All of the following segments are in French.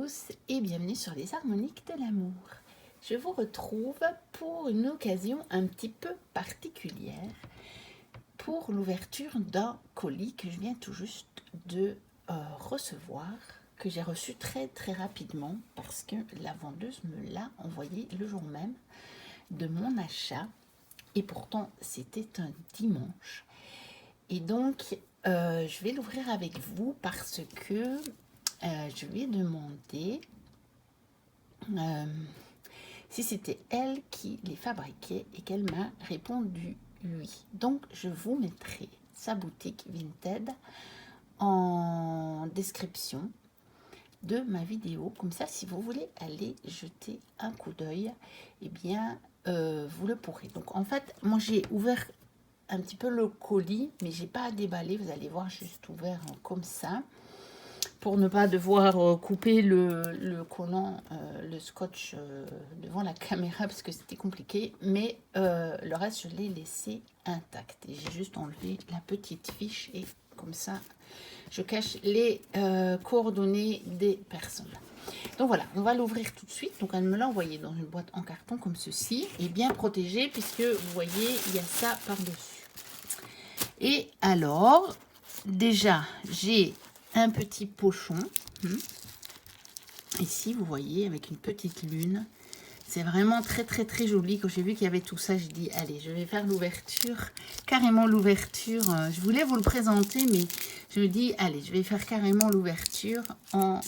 tous et bienvenue sur les harmoniques de l'amour. Je vous retrouve pour une occasion un petit peu particulière pour l'ouverture d'un colis que je viens tout juste de recevoir, que j'ai reçu très rapidement parce que la vendeuse me l'a envoyé le jour même de mon achat et pourtant c'était un dimanche. Et donc je vais l'ouvrir avec vous parce que je lui ai demandé si c'était elle qui les fabriquait et qu'elle m'a répondu oui. Donc je vous mettrai sa boutique Vinted en description de ma vidéo. Comme ça, si vous voulez aller jeter un coup d'œil, eh bien vous le pourrez. Donc en fait, moi j'ai ouvert un petit peu le colis, mais j'ai pas à déballer. Vous allez voir, juste ouvert comme ça, pour ne pas devoir couper le collant, le scotch devant la caméra parce que c'était compliqué. Mais le reste, je l'ai laissé intact. Et j'ai juste enlevé la petite fiche et comme ça, je cache les coordonnées des personnes. Donc voilà, on va l'ouvrir tout de suite. Donc elle me l'a envoyé dans une boîte en carton comme ceci et bien protégée puisque vous voyez, il y a ça par-dessus. Et alors, déjà, j'ai un petit pochon. Ici, vous voyez, avec une petite lune. C'est vraiment très joli. Quand j'ai vu qu'il y avait tout ça, j'ai dit, allez, je vais faire l'ouverture, carrément l'ouverture. Je voulais vous le présenter, mais je me dis, allez, je vais faire carrément l'ouverture en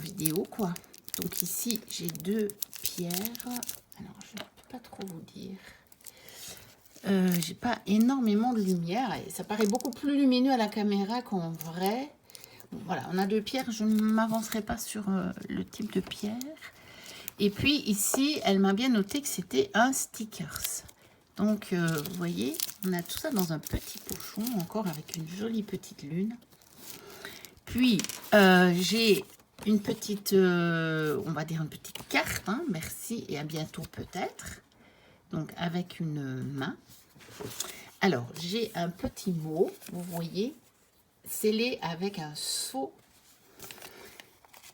vidéo, quoi. Donc ici, j'ai deux pierres. Alors, je ne peux pas trop vous dire. J'ai pas énormément de lumière et ça paraît beaucoup plus lumineux à la caméra qu'en vrai. Bon, voilà, on a deux pierres, je ne m'avancerai pas sur le type de pierre. Et puis ici, elle m'a bien noté que c'était un stickers. Donc vous voyez, on a tout ça dans un petit pochon, encore avec une jolie petite lune. Puis j'ai une petite, on va dire une petite carte, hein, merci et à bientôt peut-être. Donc avec une main. Alors, j'ai un petit mot, vous voyez, scellé avec un seau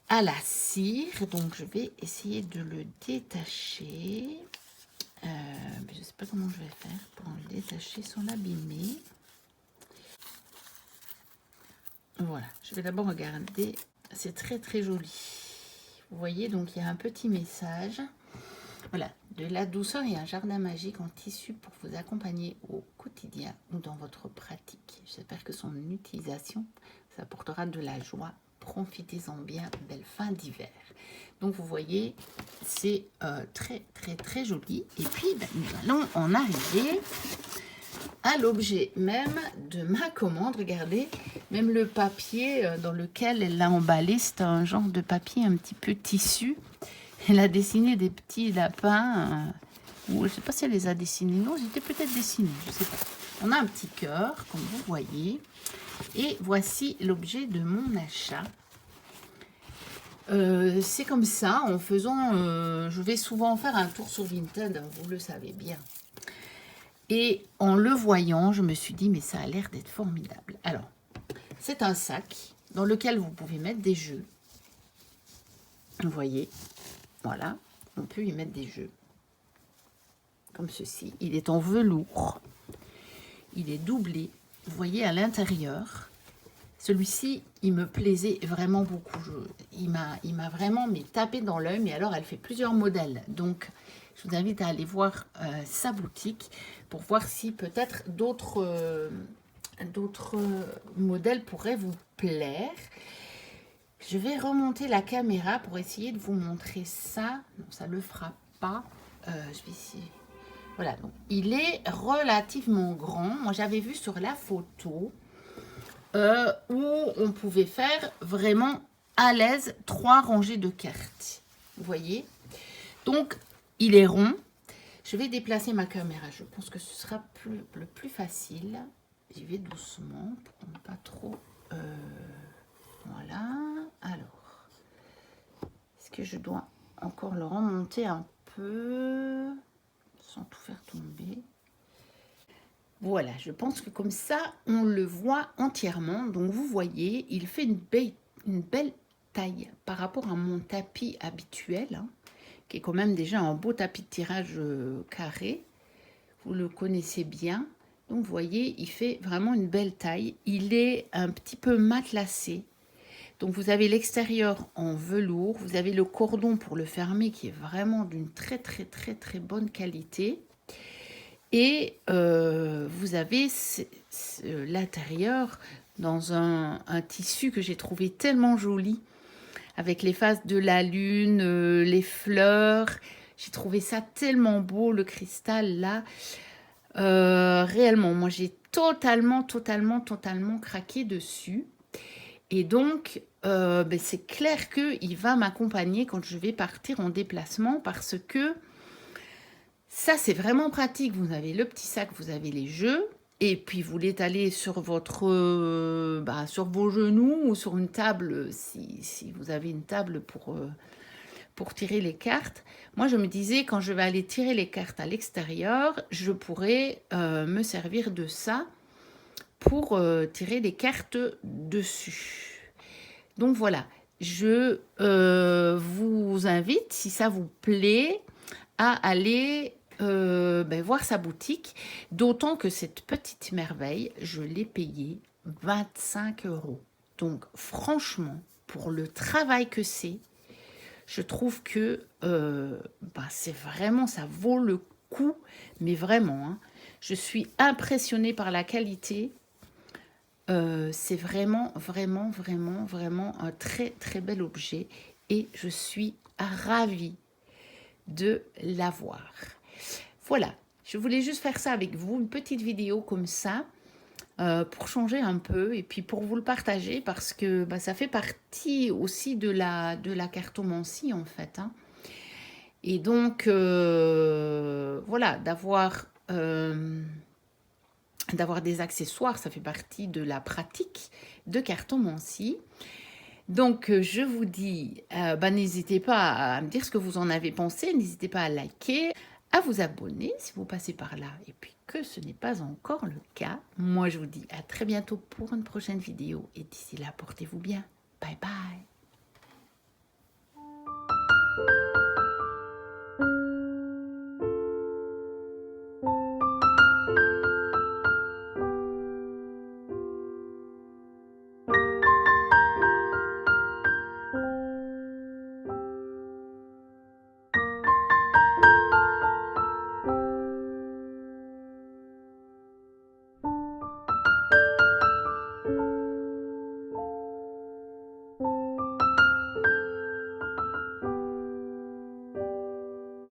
à la cire. Donc, je vais essayer de le détacher. Je ne sais pas comment je vais faire pour le détacher sans l'abîmer. Voilà, je vais d'abord regarder. C'est très joli. Vous voyez, donc il y a un petit message. Voilà, de la douceur et un jardin magique en tissu pour vous accompagner au quotidien ou dans votre pratique. J'espère que son utilisation vous apportera de la joie. Profitez-en bien, belle fin d'hiver. Donc vous voyez, c'est très joli. Et puis, nous allons en arriver à l'objet même de ma commande. Regardez, même le papier dans lequel elle l'a emballé, c'est un genre de papier un petit peu tissu. Elle a dessiné des petits lapins, ou je ne sais pas si elle les a dessinés. Non, c'était peut-être dessiné, je ne sais pas. On a un petit cœur, comme vous voyez. Et voici l'objet de mon achat. C'est comme ça, en faisant... je vais souvent faire un tour sur Vinted, vous le savez bien. Et en le voyant, je me suis dit, mais ça a l'air d'être formidable. Alors, c'est un sac dans lequel vous pouvez mettre des jeux. Vous voyez, voilà, on peut y mettre des jeux. Comme ceci. Il est en velours. Il est doublé. Vous voyez à l'intérieur. Celui-ci, il me plaisait vraiment beaucoup. Il m'a vraiment tapé dans l'œil. Mais alors, elle fait plusieurs modèles. Donc, je vous invite à aller voir sa boutique pour voir si peut-être d'autres modèles pourraient vous plaire. Je vais remonter la caméra pour essayer de vous montrer ça. Non, ça ne le fera pas. Je vais essayer. Voilà, donc il est relativement grand. Moi, j'avais vu sur la photo où on pouvait faire vraiment à l'aise 3 rangées de cartes. Vous voyez? Donc, il est rond. Je vais déplacer ma caméra. Je pense que ce sera le plus facile. J'y vais doucement pour ne pas trop... voilà. Alors, est-ce que je dois encore le remonter un peu sans tout faire tomber? Voilà, je pense que comme ça, on le voit entièrement. Donc vous voyez, il fait une belle taille par rapport à mon tapis habituel, hein, qui est quand même déjà un beau tapis de tirage carré. Vous le connaissez bien. Donc vous voyez, il fait vraiment une belle taille. Il est un petit peu matelassé. Donc vous avez l'extérieur en velours, vous avez le cordon pour le fermer qui est vraiment d'une très très très très bonne qualité. Et vous avez l'intérieur dans un tissu que j'ai trouvé tellement joli, avec les phases de la lune, les fleurs. J'ai trouvé ça tellement beau, le cristal là. Réellement, moi j'ai totalement craqué dessus. Et donc, ben, c'est clair qu'il va m'accompagner quand je vais partir en déplacement parce que ça, c'est vraiment pratique. Vous avez le petit sac, vous avez les jeux, et puis vous l'étalez sur sur vos genoux ou sur une table, si vous avez une table pour tirer les cartes. Moi, je me disais, quand je vais aller tirer les cartes à l'extérieur, je pourrais me servir de ça pour tirer les cartes dessus. Donc voilà, je vous invite, si ça vous plaît, à aller voir sa boutique. D'autant que cette petite merveille, je l'ai payée 25 €. Donc franchement, pour le travail que c'est, je trouve que c'est vraiment, ça vaut le coup, mais vraiment, hein. Je suis impressionnée par la qualité. C'est vraiment un très très bel objet et je suis ravie de l'avoir. Voilà, je voulais juste faire ça avec vous, une petite vidéo comme ça, pour changer un peu et puis pour vous le partager parce que ça fait partie aussi de la cartomancie en fait, hein. Et donc, voilà, d'avoir des accessoires, ça fait partie de la pratique de cartomancie. Donc, je vous dis, n'hésitez pas à me dire ce que vous en avez pensé, n'hésitez pas à liker, à vous abonner si vous passez par là et puis que ce n'est pas encore le cas. Moi, je vous dis à très bientôt pour une prochaine vidéo et d'ici là, portez-vous bien. Bye bye.